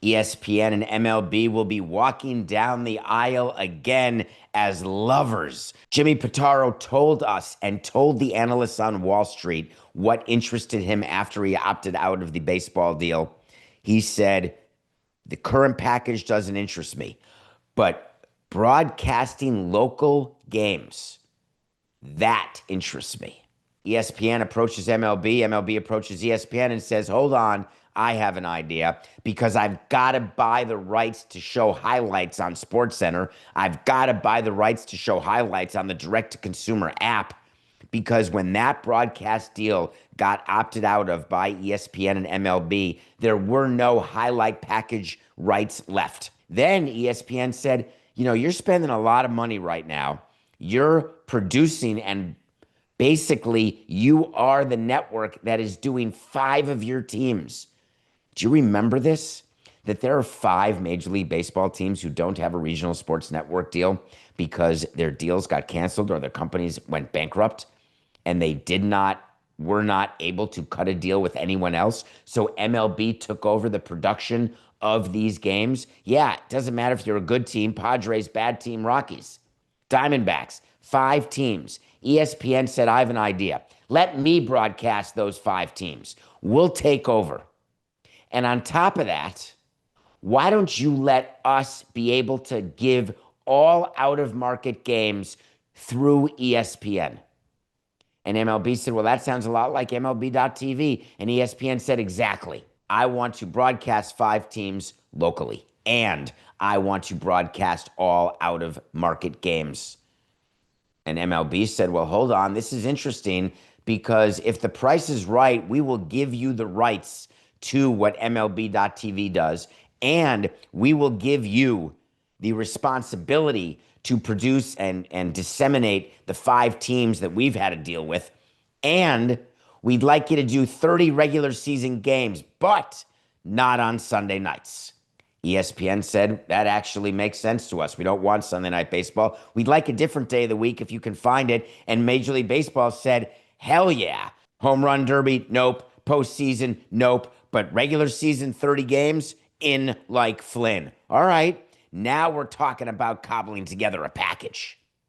ESPN and MLB will be walking down the aisle again as lovers. Jimmy Pitaro told us and told the analysts on Wall Street what interested him after he opted out of the baseball deal. He said, the current package doesn't interest me, but broadcasting local games, that interests me. ESPN approaches MLB, MLB approaches ESPN and says, hold on, I have an idea because I've got to buy the rights to show highlights on SportsCenter. I've got to buy the rights to show highlights on the direct-to-consumer app because when that broadcast deal got opted out of by ESPN and MLB, there were no highlight package rights left. Then ESPN said, you're spending a lot of money right now. You're producing and basically you are the network that is doing 5 of your teams. Do you remember this? That there are 5 Major League Baseball teams who don't have a regional sports network deal because their deals got canceled or their companies went bankrupt and they were not able to cut a deal with anyone else. So MLB took over the production of these games. Yeah, it doesn't matter if you're a good team, Padres, bad team, Rockies, Diamondbacks, 5 teams. ESPN said, I have an idea. Let me broadcast those 5 teams. We'll take over. And on top of that, why don't you let us be able to give all out-of-market games through ESPN? And MLB said, well, that sounds a lot like MLB.TV. And ESPN said, exactly. I want to broadcast 5 teams locally, and I want to broadcast all out-of-market games. And MLB said, well, hold on. This is interesting because if the price is right, we will give you the rights to what MLB.TV does, and we will give you the responsibility to produce and disseminate the 5 teams that we've had to deal with, and we'd like you to do 30 regular season games, but not on Sunday nights. ESPN said, that actually makes sense to us. We don't want Sunday night baseball. We'd like a different day of the week if you can find it. And Major League Baseball said, hell yeah. Home run derby, nope. Postseason, nope. But regular season, 30 games, in like Flynn. All right, now we're talking about cobbling together a package.